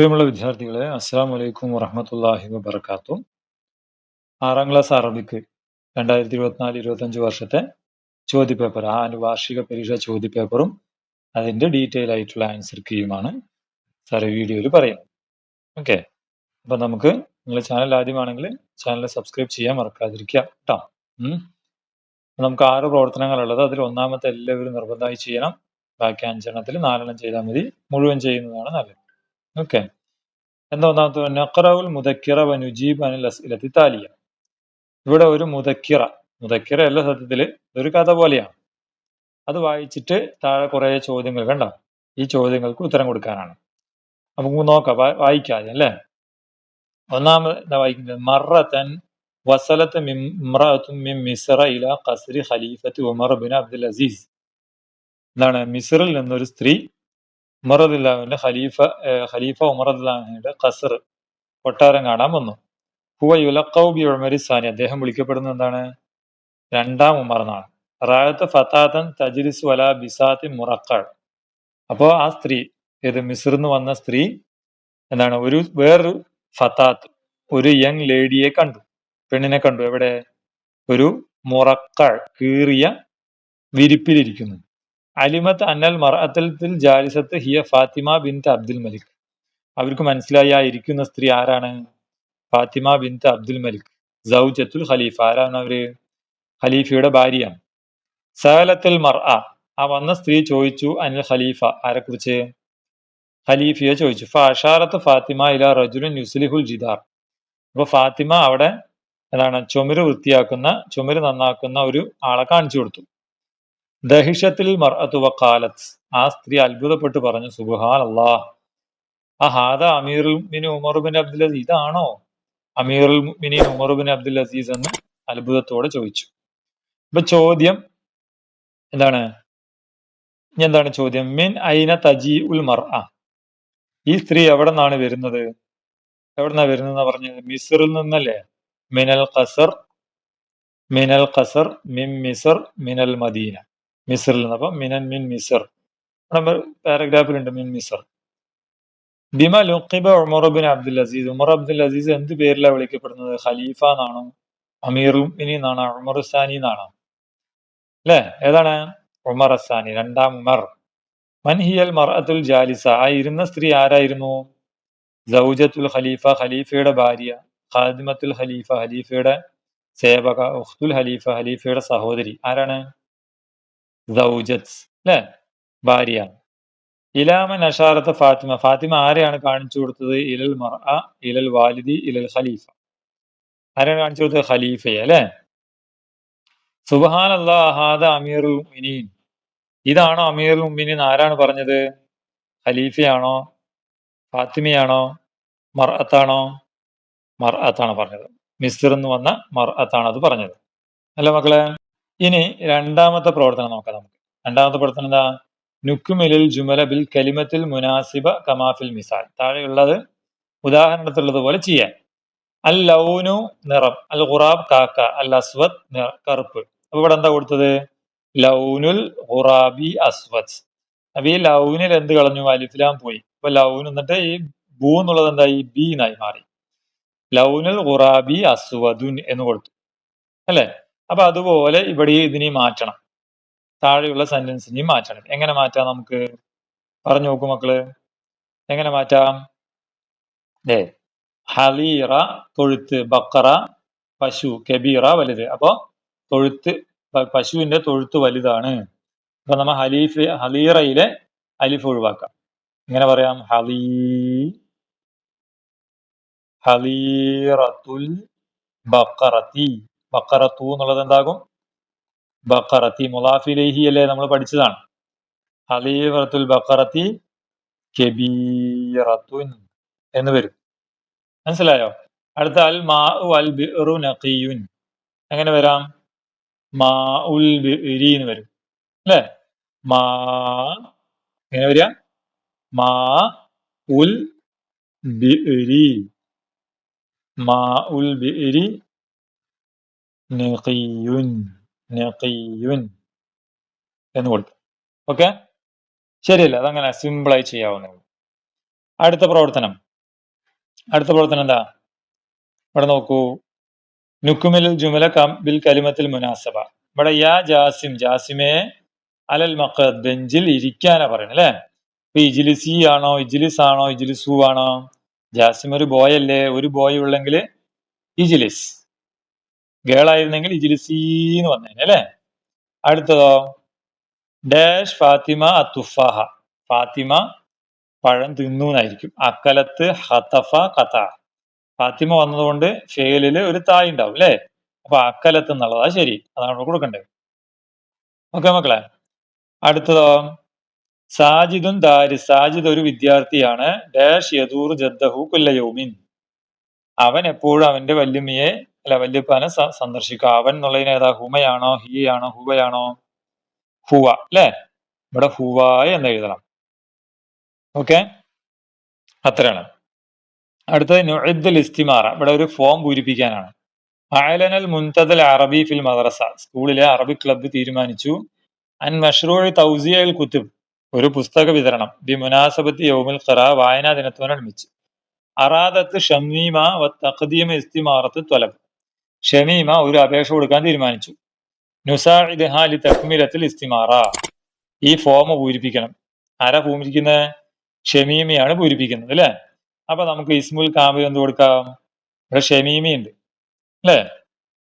പ്രിയമുള്ള വിദ്യാർത്ഥികളെ, അസ്സലാമു അലൈക്കും വറഹ്മത്തുള്ളാഹി വബറകാതുഹു. 6ാം ക്ലാസ് അറബിക്ക് 2024-25 വർഷത്തെ ചോദ്യപേപ്പർ, വാർഷിക പരീക്ഷാ ചോദ്യപേപ്പറും അതിന്റെ ഡീറ്റെയിൽ ആയിട്ടുള്ള ആൻസർ കീയുമാണ് സാർ ഈ വീഡിയോയിൽ പറയുന്നത്. ഓക്കെ, അപ്പൊ നിങ്ങൾ ചാനൽ ആദ്യമാണെങ്കിൽ ചാനൽ സബ്സ്ക്രൈബ് ചെയ്യാൻ മറക്കാതിരിക്കുക കേട്ടോ. നമുക്ക് 6 പ്രവർത്തനങ്ങളുള്ളത്. അതിൽ ഒന്നാമത്തെ എല്ലാവരും നിർബന്ധമായി ചെയ്യണം. ബാക്കി 5എണ്ണത്തിൽ 4 ചെയ്താൽ മതി. മുഴുവൻ ചെയ്യുന്നതാണ് നല്ലത്. ഓക്കെ, എന്താ ഒന്നാമത്തെ? നഖറഉൽ മുദക്കിറ വനുജീബ് അനിൽ അസ്ഇലത്തി താലിയ. ഇവിടെ ഒരു മുദക്കിറ അല്ല, സത്യത്തില് ഇതൊരു കഥ പോലെയാണ്. അത് വായിച്ചിട്ട് താഴെ കുറെ ചോദ്യങ്ങൾ കണ്ടോ, ഈ ചോദ്യങ്ങൾക്ക് ഉത്തരം കൊടുക്കാനാണ്. നമുക്ക് നോക്കാം, വായിക്കാതെ അല്ലേ. ഒന്നാമത് വായിക്കുന്നത്, മറത്തൻ വസലത്ത് ഇംറഅത്തുൻ മിൻ മിസ്റ ഇലാ ഖസ്രി ഖലീഫത്തി ഉമർ ബിൻ അബ്ദുൽ അസീസ്. എന്താണ്? മിസ്റിൽ നിന്നൊരു സ്ത്രീ ഉമർ റളിയല്ലാഹുവിന്റെ ഖലീഫ ഉമർ റളിയല്ലാഹുവിന്റെ ഖസ്ർ, കൊട്ടാരം കാണാൻ വന്നു. ഹുവ യുലഖഉ ബി ഉമർ സാനി. അദ്ദേഹം വിളിക്കപ്പെടുന്നത് എന്താണ്? 2ാം ഉമർ എന്നാണ്. റാഅത്ത് ഫതാതൻ തജ്ലിസു അലാ ബിസാത്തി മുറഖഅ. അപ്പോ ആ സ്ത്രീ, മിസ്റിൽ നിന്ന് വന്ന സ്ത്രീ എന്താണ്, വേറൊരു ഫതാത്ത്, ഒരു യങ് ലേഡിയെ കണ്ടു, പെണ്ണിനെ കണ്ടു. എവിടെ? ഒരു മുറഖഅ, കീറിയ വിരിപ്പിലിരിക്കുന്നു. അലിമത്ത് അന്നൽ മർഅത്തുൽ ജാലിസത്ത് ഹിയ ഫാത്തിമ ബിൻത് അബ്ദുൽ മലിക്. അവർക്ക് മനസ്സിലായി, ആ ഇരിക്കുന്ന സ്ത്രീ ആരാണ്? ഫാത്തിമ ബിൻത് അബ്ദുൽ മലിക്, സൗജത്തുൽ ഖലീഫ. ആരാണ് അവര്? ഖലീഫയുടെ ഭാര്യയാണ്. സഅലത്തുൽ മർഅ, ആ വന്ന സ്ത്രീ ചോദിച്ചു, അനിൽ ഖലീഫ, ആരെ കുറിച്ച്? ഖലീഫയെ ചോദിച്ചു. ഫഅശാറത്ത് ഫാത്തിമ ഇലാ റജുലിൻ യുസ്ലിഹുൽ ജിദാർ. അപ്പൊ ഫാത്തിമ അവിടെ എന്താണ്, ചുമര് നന്നാക്കുന്ന ഒരു ആളെ കാണിച്ചു കൊടുത്തു. ദഹിഷത്തിൽ മർഅത്തു വഖാലത്ത്, ആ സ്ത്രീ അത്ഭുതപ്പെട്ട് പറഞ്ഞു, സുബ്ഹാനല്ലാഹ്, ഹാദാ അമീറുൽ മുഅ്മിനീൻ ഉമർ ബിൻ അബ്ദുൽ അസീസ്. ഇതാണോ അമീറുൽ മുഅ്മിനീൻ ഉമർ ബിൻ അബ്ദുൽ അസീസ് എന്ന് അത്ഭുതത്തോടെ ചോദിച്ചു. ഇപ്പൊ ചോദ്യം എന്താണ്? ചോദ്യം? മിൻ ഐന തജീഉൽ മർഅ. ഈ സ്ത്രീ എവിടെ നിന്നാണ് വരുന്നത്? എവിടെന്നാ വരുന്നതെന്ന് പറഞ്ഞത്? മിസ്റിൽ നിന്നല്ലേ. മിനൽ ഖസർ മിൻ മിസ്ർ മിനൽ മദീന. മിസ്റിൽ നിന്ന്. അപ്പൊ മിൻ മിസ്ർ, പാരഗ്രാഫിലുണ്ട് മിൻ മിസ്ർ. ബിമ ലുഖിബ Umar bin Abdul Aziz. Umar Abdul Aziz എന്ത് പേരിലാണ് വിളിക്കപ്പെടുന്നത്? ഖലീഫ എന്നാണോ, അമീറുൽ മുഅ്മിനീൻ എന്നാണോ, ഉമർ സാനി എന്നാണോ? അല്ലേ, ഏതാണ്? ഉമർ സാനി, 2ാം ഉമർ. മൻ ഹിയൽ മർഅത്തുൽ ജാലിസ, ആ ഇരുന്ന സ്ത്രീ ആരായിരുന്നു? സൗജത്തുൽ ഖലീഫ, ഖലീഫയുടെ ഭാര്യ. ഖാദിമത്തുൽ ഖലീഫ, ഖലീഫയുടെ സേവക. ഉഖ്തുൽ ഖലീഫ, ഖലീഫയുടെ സഹോദരി. ആരാണ്? സൗജത്ത്, അല്ലെ, ഭാര്യ. ഇലാമൻ അഷാറത്ത് ഫാത്തിമ, ഫാത്തിമ ആരെയാണ് കാണിച്ചു കൊടുത്തത്? ഇലൽ മർഅ ഇലൽ വാലിദി ഇലൽ ഖലീഫ. ആരെയാണ് കാണിച്ചു കൊടുത്തത്? ഖലീഫയെ, അല്ലെ. സുബ്ഹാനല്ലാഹ്, ഹാദാ അമീറുൽ മുഅ്മിനീൻ. ഇതാണോ അമീറുൽ മുഅ്മിനീൻ? ആരാണ് പറഞ്ഞത്? ഖലീഫയാണോ, ഫാത്തിമയാണോ, മർഅത്താണോ? മർഅത്താണ് പറഞ്ഞത്. മിസ്റിൽ നിന്ന് വന്ന മർഅത്താണ് അത് പറഞ്ഞത്, അല്ല മക്കളെ. ഇനി 2ാമത്തെ പ്രവർത്തനം നോക്കാം നമുക്ക്. 2ാമത്തെ പ്രവർത്തനം എന്താ? നുക്മിലുൽ ജുമല ബിൽ കലിമത്തിൽ മുനാസിബ കമാഫിൽ മിസാൽ. താഴെയുള്ളത് ഉദാഹരണത്തിലുള്ളതുപോലെ ചെയ്യാൻ. അൽ ലൗനു, നിറം. അൽ ഖുറാബ്, കാക്ക. അൽ അസ്വദ്, കറുപ്പ്. അപ്പൊ ഇവിടെ എന്താ കൊടുത്തത്? ലൗനുൽ ഖുറാബി അസ്വദ്. അപ്പൊ ഈ ലൗനിൽ എന്ത് കളഞ്ഞു? അലിഫ്ലാം പോയി. അപ്പൊ ലൗൻ എന്നിട്ട് ഈ ബൂ എന്നുള്ളത് എന്തായി? ബി എന്നായി മാറി. ലൗനുൽ ഖുറാബി അസ്വദുൻ എന്ന് കൊടുത്തു, അല്ലെ. അപ്പൊ അതുപോലെ ഇവിടെ ഇതിനെ മാറ്റണം, താഴെയുള്ള സെന്റൻസിനെയും മാറ്റണം. എങ്ങനെ മാറ്റാം? നമുക്ക് പറഞ്ഞു നോക്കൂ മക്കള്, എങ്ങനെ മാറ്റാം? ഹലീറ, തൊഴുത്ത്. ബക്കറ, പശു. കബീറ, വലുത്. അപ്പൊ തൊഴുത്ത്, പശുവിന്റെ തൊഴുത്ത് വലുതാണ്. അപ്പൊ നമ്മ ഹലീറയിലെ അലിഫ് ഒഴിവാക്കാം. എങ്ങനെ പറയാം? ഹലീറത്തുൽ ബക്കറത്തി. ബക്കറത്തു എന്നുള്ളത് എന്താകും? ബക്കറത്തി. മുലാഫിലേഹി അല്ലേ, നമ്മൾ പഠിച്ചതാണ്. ഹലീറത്തുൽ ബക്കറത്തി കബീറത്തുൻ എന്ന് വരും. മനസ്സിലായോ? അടുത്ത അൽ മാഉ അൽ ബിഉറു നഖിയുൻ. എങ്ങനെ വരാം? മാ ഉൽ ബിഇരി എന്ന് വരും, അല്ലെ. മാ എങ്ങനെ വരിക? മാ ഉൽ ബിഇരി, മാ ഉൽ ബിഇരി നഖിയുൻ എന്ന് കൊടുത്തു. ഓക്കെ, ശരിയല്ല? അതങ്ങനെ സിമ്പിളായി ചെയ്യാവുന്നതാണ്. അടുത്ത പ്രവർത്തനം, അടുത്ത പ്രവർത്തനം എന്താ? ഇവിടെ നോക്കൂ, നുക്കുമിൽ ജുമല ബിൽ കലിമത്തിൽ മുനാസബ. ഇവിടെ യാ ജാസിം, ജാസിമെ അലൽ മഖദ്, ബെഞ്ചിൽ ഇരിക്കാനാ പറയുന്നത് അല്ലെ. ഇപ്പൊ ഇജ്ലിസി ആണോ, ഇജ്ലിസ് ആണോ, ഇജ്ലിസു ആണോ? ജാസിം ഒരു ബോയ് അല്ലേ, ഒരു ബോയ് ഉള്ളെങ്കിൽ ഇജ്ലിസ്, ഗേൾ ആയിരുന്നെങ്കിൽ ഇജ്ലിസി എന്ന് വന്നേനെ അല്ലെ. അടുത്തതോ, ഡാഷ് ഫാത്തിമ അത്തുഫാഹ, ഫാത്തിമ പഴം തിന്നു എന്നായിരിക്കും. അക്കലത്ത് ഹതഫ കഥ, ഫാത്തിമ വന്നതുകൊണ്ട് ഫേലില് ഒരു തായ് ഉണ്ടാവും അല്ലെ. അപ്പൊ അക്കലത്ത് എന്നുള്ളതാ ശരി, അതാണ് കൊടുക്കണ്ടേ. ഓക്കെ മക്കളെ. അടുത്തതോ, സാജിദുൻ ദാരിസ്, സാജിദ് ഒരു വിദ്യാർത്ഥിയാണ്. ഡാഷ് യദൂർ ജദ്ദഹു കുല്ലയൗമിൻ, അവൻ എപ്പോഴും അവന്റെ വല്യമ്മയെ അല്ല വല്യപ്പാനെ സന്ദർശിക്കുക. അവൻ എന്നുള്ളതിന് ഏതാ? ഹുമയാണോ, ഹി ആണോ, ഹുവയാണോ? ഹുവ അല്ലെ. ഇവിടെ ഹുവായ എന്ന് എഴുതണം. ഓക്കെ, അത്രയാണ്. അടുത്തത് നുഇദ്ദുൽ ഇസ്തിമാറ, ഇവിടെ ഒരു ഫോം പൂരിപ്പിക്കാനാണ്. അഅലനൽ മുൻതദൽ അറബി ഫിൽ മദ്രസ, സ്കൂളിലെ അറബി ക്ലബ്ബ് തീരുമാനിച്ചു. അൻ മഷ്റൂഇ തൗസിയൽ കുത്തുബ്, ഒരു പുസ്തക വിതരണം. ബി മുനാസബത്തി യൗമുൽ ഖിറാ, വായനാ ദിനത്തോടനുബന്ധിച്ച്. അറാദത്ത് ഷമീമ വ തഖ്ദീം ഇസ്തിമാറത്ത് ത്വലബ്, ഷമീമ ഒരു അപേക്ഷ കൊടുക്കാൻ തീരുമാനിച്ചു. നുസാഇദ്ഹ ലി തക്മിലത്തിൽ ഇസ്തിമാറ, ഈ ഫോം പൂരിപ്പിക്കണം. ആരാ പൂരിപ്പിക്കുന്നത്? ഷമീമയാണ് പൂരിപ്പിക്കുന്നത് അല്ലെ. അപ്പൊ നമുക്ക് ഇസ്മുൽ കാമിൽ എന്ത് കൊടുക്കാം? ഇവിടെ ഷമീമയുണ്ട് അല്ലെ,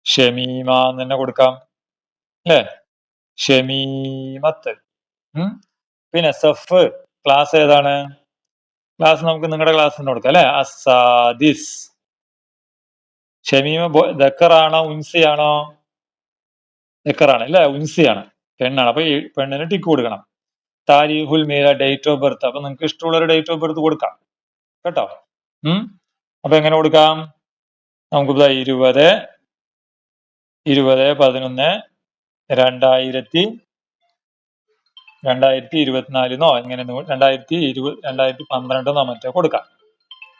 ഷമീമ എന്ന് തന്നെ കൊടുക്കാം അല്ലെ, ഷമീമത്ത്. പിന്നെ സഫ്, ക്ലാസ് ഏതാണ്? ക്ലാസ് നമുക്ക് നിങ്ങളുടെ ക്ലാസ്സിന് കൊടുക്കാം അല്ലെ, അസാദിസ്. ഷമീമ ദക്കറാണോ ഉൻസിയാണോ? ദക്കറാണ് അല്ലെ, ഉൻസിയാണ്, പെണ്ണാണ്. അപ്പൊ ഈ പെണ്ണിന് ടിക്ക് കൊടുക്കണം. Tariqul Meela, date of birth. അപ്പൊ നിങ്ങൾക്ക് ഇഷ്ടമുള്ള ഒരു ഡേറ്റ് ഓഫ് ബർത്ത് കൊടുക്കാം കേട്ടോ. അപ്പൊ എങ്ങനെ കൊടുക്കാം? നമുക്ക് 20/11/2024 എങ്ങനെ 2012 മറ്റോ കൊടുക്കാം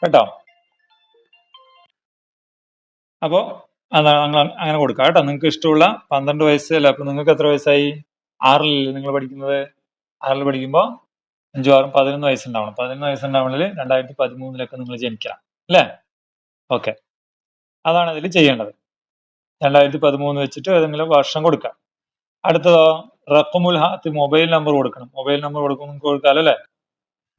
കേട്ടോ. അപ്പോ അങ്ങനെ കൊടുക്കാം കേട്ടോ. നിങ്ങൾക്ക് ഇഷ്ടമുള്ള 12 വയസ്സ് അല്ല. അപ്പൊ നിങ്ങൾക്ക് എത്ര വയസ്സായി? 6-ലല്ലേ നിങ്ങൾ പഠിക്കുന്നത്? 6-ൽ പഠിക്കുമ്പോൾ 5, 6, 11 വയസ്സുണ്ടാവണം. 11 വയസ്സുണ്ടാവണമെങ്കിൽ 2013 നിങ്ങൾ ജനിക്കണം അല്ലേ. ഓക്കെ, അതാണ് അതിൽ ചെയ്യേണ്ടത്. 2013 വെച്ചിട്ട് ഏതെങ്കിലും വർഷം കൊടുക്കാം. അടുത്തതോ, റഖമുൽ ഹാത്ത്, മൊബൈൽ നമ്പർ കൊടുക്കണം. മൊബൈൽ നമ്പർ നിങ്ങൾക്ക് കൊടുക്കാമല്ലോ അല്ലെ.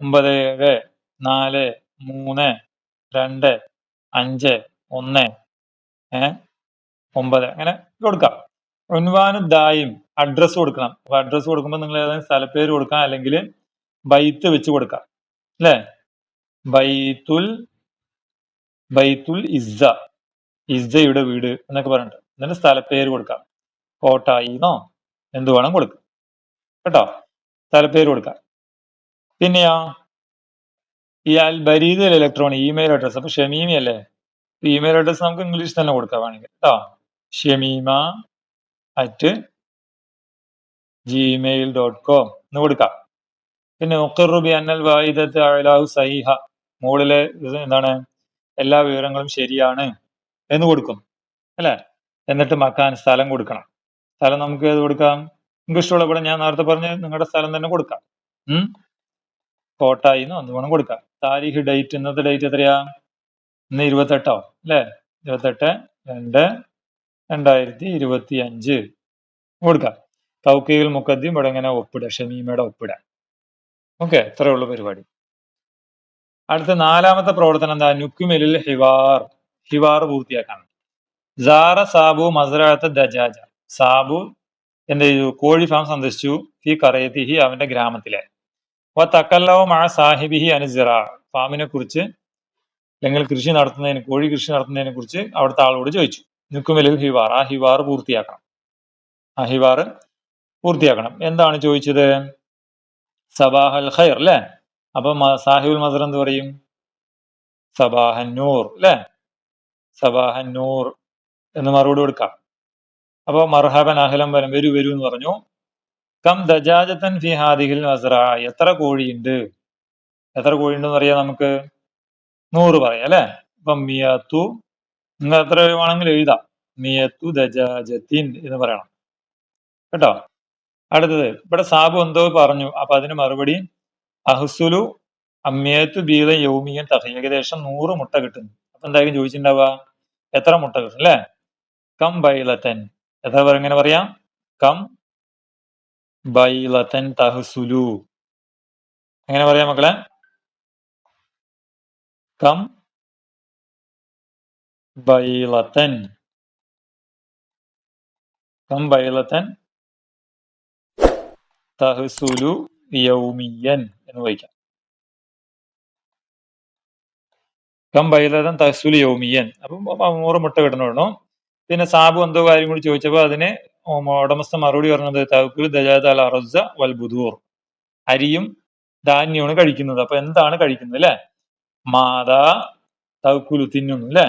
97432519 അങ്ങനെ കൊടുക്കാം. ഉൻവാനു ദായിം, അഡ്രസ് കൊടുക്കണം. അപ്പൊ അഡ്രസ് കൊടുക്കുമ്പോൾ നിങ്ങൾ ഏതെങ്കിലും സ്ഥലപ്പേര് കൊടുക്കാം, അല്ലെങ്കിൽ ബൈത്ത് വെച്ച് കൊടുക്കാം അല്ലെ. ബൈത്തുൽ ഇസ്സ, ഇസ്സയുടെ വീട് എന്നൊക്കെ പറഞ്ഞിട്ട് എന്നിട്ട് സ്ഥലപ്പേര് കൊടുക്കാം. കോട്ടായിന്നോ എന്ത് വേണം കൊടുക്കാം കേട്ടോ, സ്ഥലപ്പേര് കൊടുക്കാം. പിന്നെയോ, ഈ അൽ ബരീദ് ഇലക്ട്രോണിക്, ഇമെയിൽ അഡ്രസ്. അപ്പൊ ഷമീമി അല്ലേ, ഇമെയിൽ അഡ്രസ് നമുക്ക് ഇംഗ്ലീഷ് തന്നെ കൊടുക്കാം വേണമെങ്കിൽ കേട്ടോ, shamima@gmail.com എന്ന് കൊടുക്കാം. പിന്നെ ഉഖിറു അന്നൽ വായിദത്ത് അഅലാഹു സഹീഹ, മുകളിലെ എന്താണ്, എല്ലാ വിവരങ്ങളും ശരിയാണ് എന്ന് കൊടുക്കും അല്ലെ. എന്നിട്ട് മക്കാൻ, സ്ഥലം കൊടുക്കണം. സ്ഥലം നമുക്ക് ഏത് കൊടുക്കാം? നിങ്ങൾക്ക് ഇഷ്ടമുള്ള, ഇവിടെ ഞാൻ നേരത്തെ പറഞ്ഞ നിങ്ങളുടെ സ്ഥലം തന്നെ കൊടുക്കാം. കോട്ടായിന്നോ എന്ത് വേണം കൊടുക്കാം. താരിഖ്, ഡേറ്റ്, ഇന്നത്തെ ഡേറ്റ് എത്രയാ? ഇന്ന് 28 അല്ലെ, 28/2/2025 കൊടുക്കാം. തൗക്കീൽ മുഖദ്ദിം, ഇവിടെ ഇങ്ങനെ ഒപ്പിടുക, ഷമീമയുടെ ഒപ്പിടുക. ഓക്കെ, ഇത്രയേ ഉള്ളൂ പരിപാടി. അടുത്ത 4ാമത്തെ പ്രവർത്തനം എന്താ? നുക്മിലിൽ ഹിവാർ, ഹിവാർ പൂർത്തിയാക്കാൻ. സാറ സാബു മസ്റഅത്ത് ദജാജ, സാബു എന്ത് ചെയ്തു? കോഴി ഫാം സന്ദർശിച്ചു. ഫി ഖറയതിഹി, അവന്റെ ഗ്രാമത്തിലെ. വ തകല്ലമ മഅ സാഹിബിഹി അൻ സിറാ, ഫാമിനെ കുറിച്ച് അല്ലെങ്കിൽ കൃഷി നടത്തുന്നതിനെ, കോഴി കൃഷി നടത്തുന്നതിനെ കുറിച്ച് അവിടുത്തെ ആളോട് ചോദിച്ചു. നുക്മിലിൽ ഹിവാർ, ആ ഹിവാർ പൂർത്തിയാക്കണം. എന്താണ് ചോദിച്ചത്? സബാഹൽ ഖൈർ അല്ലെ. അപ്പൊ സാഹിബുൽ മസ്റ എന്ത് പറയും? സബാഹൻ നൂർ അല്ലെ, സബാഹൻ നൂർ എന്ന് മറുപടി കൊടുക്കാം. അപ്പൊ മർഹബൻ അഹ്ലൻ വരൂ എന്ന് പറഞ്ഞു. കം ദജാജത്തൻ ഫി ഹാദിഹിൽ മസ്റ, എത്ര കോഴിയുണ്ട് എന്ന് പറയാം നമുക്ക്? 100 പറയാം അല്ലെ. അപ്പൊ മിയത്തു, നിങ്ങൾ എത്ര വേണമെങ്കിൽ എഴുതാം, മിയത്തു ദജാജത്തിൻ എന്ന് പറയണം കേട്ടോ. അടുത്തത്, ഇവിടെ സാബു എന്തോ പറഞ്ഞു. അപ്പൊ അതിന് മറുപടി അഹ്സുലു അമ്മയത്ത് ബീത യൗമിയൻ തഹ ഏകദേശം 100 മുട്ട കിട്ടുന്നു. അപ്പൊ എന്തായാലും ചോദിച്ചിട്ടുണ്ടാവുക എത്ര മുട്ട കിട്ടും അല്ലെ? കം ബൈലത്തൻ, എത്ര എങ്ങനെ പറയാം? കം ബൈലത്തൻ തഹ്സുലു, എങ്ങനെ പറയാം മക്കളെ? കം ബൈലത്തൻ, കം ബൈലത്തൻ തഹ്സുലു യൗമിയൻ എന്ന് വായിക്കാം. കം ബൈലത്തൻ തഹ്സുലു യൗമിയൻ. അപ്പം 100 മുട്ട കിട്ടണോ. പിന്നെ സാബു എന്തോ കാര്യം കൂടി ചോദിച്ചപ്പോ അതിന് ഉടമസ്ഥ മറുപടി പറഞ്ഞത് തവക്കുൽ ദജാത അൽ അറസ വൽ ബുദൂർ, അരിയും ധാന്യമാണ് കഴിക്കുന്നത്. അപ്പൊ എന്താണ് കഴിക്കുന്നത് അല്ലെ? മാതാ തവക്കുലു തിന്നുന്നു അല്ലെ?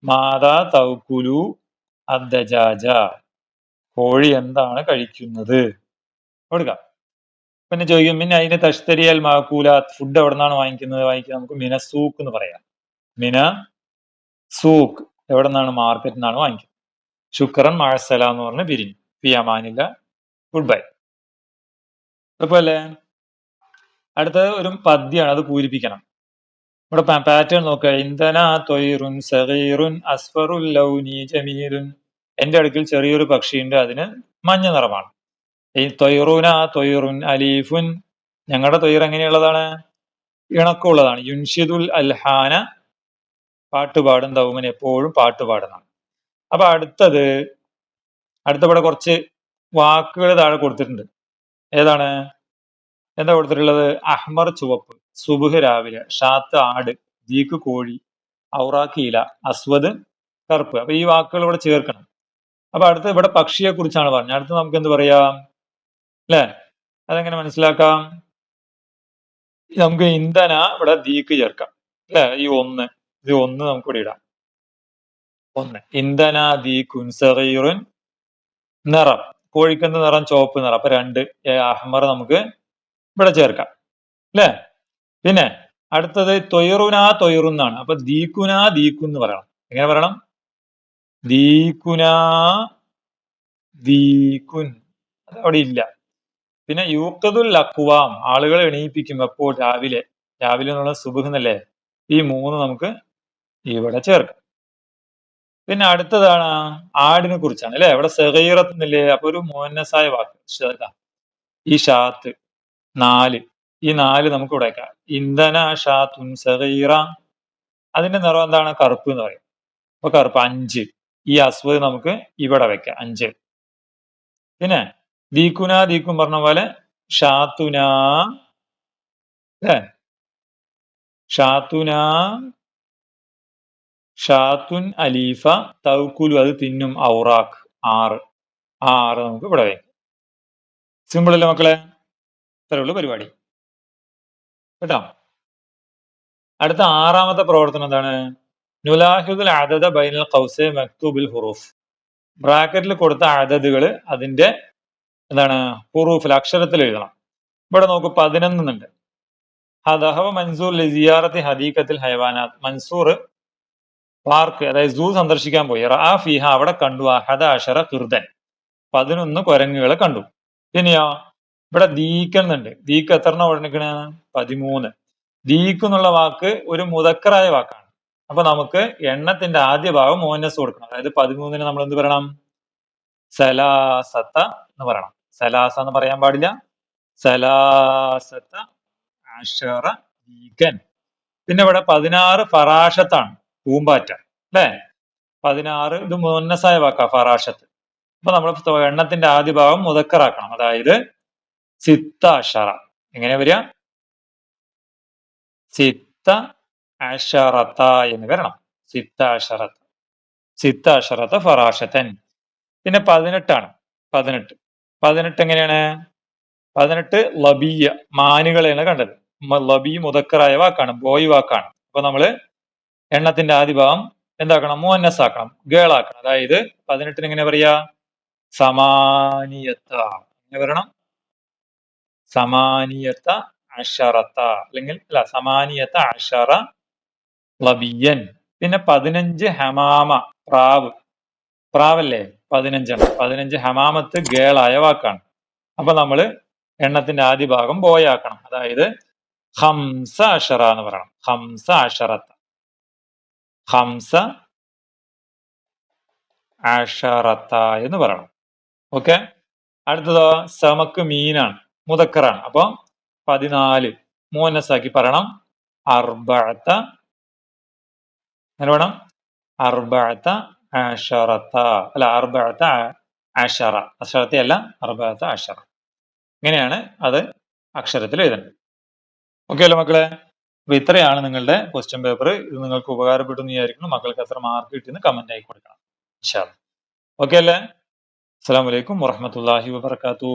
മാതാ തവക്കുലു അദ്ദജാജ, കോഴി എന്താണ് കഴിക്കുന്നത് കൊടുക്കാം. പിന്നെ ചോദിക്കും പിന്നെ അതിന് തഷ്തരിയൽ മാക്കൂലാത്ത്, ഫുഡ് എവിടെ നിന്നാണ് വാങ്ങിക്കുന്നത്? വാങ്ങിക്കുന്നത് നമുക്ക് മിന സൂക്ക് എന്ന് പറയാം. മിന സൂക്ക് എവിടെ നിന്നാണ്? മാർക്കറ്റിൽ നിന്നാണ് വാങ്ങിക്കുന്നത്. ശുക്രൻ മഴസല എന്ന് പറഞ്ഞ് പിരിഞ്ഞു. ഫിയമാനില്ല, ഗുഡ് ബൈ. അല്ലേ? അടുത്തത് ഒരു പദ്യമാണ്, അത് പൂരിപ്പിക്കണം. ഇവിടെ പാറ്റേൺ നോക്കുക. ഇന്ധന തൊയ്റുൻ സഗീറുൻ അസ്ഫറുൽ ലൗനി ജമീലുൻ, എന്റെ അടുക്കൽ ചെറിയൊരു പക്ഷിയുണ്ട്, അതിന് മഞ്ഞ നിറമാണ്. ഈ തൊയ്റൂന തൊയ്റുൻ അലീഫുൻ, ഞങ്ങളുടെ തൊയ്ർ എങ്ങനെയുള്ളതാണ്? ഇണക്കമുള്ളതാണ്. യുൻഷിദുൽ അൽഹാന, പാട്ടുപാടും. ദൗമൻ എപ്പോഴും പാട്ടുപാടുന്നതാണ്. അപ്പൊ അടുത്തവിടെ കുറച്ച് വാക്കുകൾ താഴെ കൊടുത്തിട്ടുണ്ട്. ഏതാണ്? എന്താ കൊടുത്തിട്ടുള്ളത്? അഹ്മർ ചുവപ്പ്, സുബുഹ് രാവിലെ, ഷാത്ത് ആട്, ദീക്ക് കോഴി, ഔറാഖ് ഇല, അസ്വദ് കറുപ്പ്. അപ്പൊ ഈ വാക്കുകൾ ഇവിടെ ചേർക്കണം. അപ്പൊ അടുത്ത് ഇവിടെ പക്ഷിയെ കുറിച്ചാണ് പറഞ്ഞത്. അടുത്ത് നമുക്ക് എന്ത് പറയാം അല്ലെ? അതെങ്ങനെ മനസ്സിലാക്കാം? നമുക്ക് ഇന്ധന ഇവിടെ ദീക്ക് ചേർക്കാം അല്ലെ? ഈ ഇത് ഒന്ന് നമുക്ക് ഇവിടെ ഇടാം. ഒന്ന് ഇന്ധന ദീക്കുൻ സഗീറുൻ, നിറം, കോഴിക്കന്ത് നിറം ചുവപ്പ് നിറം. അപ്പൊ 2 അഹ്മർ നമുക്ക് ഇവിടെ ചേർക്കാം അല്ലെ? പിന്നെ അടുത്തത് തൊയ്റുന തൊയ്റുന്നാണ്. അപ്പൊ ദീക്കുന ദീക്കുൻ എന്ന് പറയണം. എങ്ങനെ പറയണം? ദീക്കുന ദീക്കുൻ, അത് അവിടെ ഇല്ല. പിന്നെ യൂക്കതുൽ അക്വാം, ആളുകളെ എണീപ്പിക്കും. എപ്പോൾ? രാവിലെ. രാവിലെ എന്നുള്ള സുബഹ് എന്നല്ലേ? ഈ 3 നമുക്ക് ഇവിടെ ചേർക്കാം. പിന്നെ അടുത്തതാണ് ആടിനെ കുറിച്ചാണ് അല്ലെ? ഇവിടെ സഗീറത്ത് എന്നില്ലേ? അപ്പൊ ഒരു മുഅന്നസായ വാക്ക് ഈ ഷാത്ത് 4, ഈ 4 നമുക്ക് ഇവിടെ വെക്കാം. ഇന്ധന ഷാത്തുൻ സഗീറ, അതിന്റെ നിറം എന്താണ്? കറുപ്പ് എന്ന് പറയും. അപ്പൊ കറുപ്പ്. 5, ഈ അസ്വദ് നമുക്ക് ഇവിടെ വെക്കാം. 5. പിന്നെ ദീക്കുന ദീക്കും പറഞ്ഞ പോലെ ഷാത്തുന അല്ലെ? ഷാത്തുന ഷാത്തുൻ അലീഫ തൗക്കുലു, അത് തിന്നും. ഔറാഖ് 6, 6 നമുക്ക് ഇവിടെ വയ്ക്കാം. സിമ്പിൾ അല്ലേ മക്കളെ? ഇത്രേ ഉള്ളൂ പരിപാടി കേട്ടോ. അടുത്ത 6ാമത്തെ പ്രവർത്തനം എന്താണ്? നുലാഹിദുൽ അദദ ബൈനൽ ഖൗസൈ മക്തൂബിൽ ഹുറൂഫ്, ബ്രാക്കറ്റിൽ കൊടുത്ത അദദുകൾ അതിന്റെ എന്താണ്? ഹുറൂഫിൽ, അക്ഷരത്തിൽ എഴുതണം. ഇവിടെ നോക്കൂ 11 ഉണ്ട്. ഹദഹവ മൻസൂർ ലിസിയാറത്തി ഹദീഖത്തിൽ ഹൈവാനാത്ത്, മൻസൂർ പാർക്ക് അതായത് സൂ സന്ദർശിക്കാൻ പോയി. റഅ ഫീഹ, അവിടെ കണ്ടു. 11 ഖിർദൻ, 11 കുരങ്ങുകളെ കണ്ടു. പിന്നെയോ ഇവിടെ ദീക്കുന്നുണ്ട്. ദീക്ക് എത്രണ്ണം പറഞ്ഞിരിക്കണ? 13. ദീക്ക് എന്നുള്ള വാക്ക് ഒരു മുദക്കറായ വാക്കാണ്. അപ്പൊ നമുക്ക് എണ്ണത്തിന്റെ ആദ്യ ഭാഗം മുഅന്നസ് കൊടുക്കണം. അതായത് 13 നമ്മൾ എന്ത് പറയണം? സലാസത്ത എന്ന് പറയണം. സലാസ എന്ന് പറയാൻ പാടില്ല. സലാസത്ത അശറ ദീകൻ. പിന്നെ ഇവിടെ 16 ഫറാഷത്താണ്, പൂമ്പാറ്റ അല്ലെ? 16 ഇത് മുഅന്നസായ വാക്കാ ഫറാഷത്ത്. അപ്പൊ നമ്മൾ എണ്ണത്തിന്റെ ആദ്യ ഭാഗം മുദക്കറാക്കണം. അതായത് സിത്ത അഷറ. എങ്ങനെ വരിക? സിത്ത അഷറത്ത എന്ന് വരണം. സിത്ത അഷറത്ത, സിത്ത അഷറത്ത ഫറാഷത്തൻ. പിന്നെ 18 ആണ്. 18 എങ്ങനെയാണ്? 18 ലബിയ, മാനുകളെയാണ് കണ്ടത്. ലബി മുദക്കറായ വാക്കാണ്, ബോയ് വാക്കാണ്. അപ്പൊ നമ്മള് എണ്ണത്തിന്റെ ആദ്യ ഭാഗം എന്താക്കണം? മുഅന്നസ് ആക്കണം, ഗേൾ ആക്കണം. അതായത് 18 എങ്ങനെ പറയാ? സമാനിയത്ത. എങ്ങനെ വരണം? സമാനിയത്ത അഷറത്ത, അല്ലെങ്കിൽ അല്ല, സമാനിയത്ത അഷറ ലബിയൻ. പിന്നെ 15 ഹമാമ, പ്രാവ്. പ്രാവല്ലേ? 15. 15 ഹമാമത്ത് ഗേളായ വാക്കാണ്. അപ്പൊ നമ്മള് എണ്ണത്തിന്റെ ആദ്യ ഭാഗം ബോയ് ആക്കണം. അതായത് ഖംസ അഷറ എന്ന് പറയണം. ഖംസ അഷറത്ത. ഖംസ അഷറത്ത എന്ന് പറയണം. ഓക്കെ. അടുത്തതോ സമക്ക് മീനാണ്, മുദക്കറാണ്. അപ്പൊ 14 മുഅന്നസാക്കി പറയണം. അർബഅത വേണം. അർബഅത അഷറത്ത അല്ല, അർബഅത അഷറ. അഷറത്ത അല്ല, അർബഅത അഷറ. ഇങ്ങനെയാണ് അത് അക്ഷരത്തിൽ എഴുതേണ്ടത്. ഓക്കെ അല്ലേ മക്കളെ? അപ്പൊ ഇത്രയാണ് നിങ്ങളുടെ ക്വസ്റ്റ്യൻ പേപ്പർ. ഇത് നിങ്ങൾക്ക് ഉപകാരപ്പെട്ടു എന്ന് വിചാരിക്കുന്നു. മക്കൾക്ക് എത്ര മാർക്ക് കിട്ടിയെന്ന് കമന്റ് ആയി കൊടുക്കണം. ഇൻഷാ അല്ലാഹ്. ഓക്കെ അല്ലേ? അസ്സലാമു അലൈക്കും വറഹ്മത്തുള്ളാഹി വബറകാതുഹു.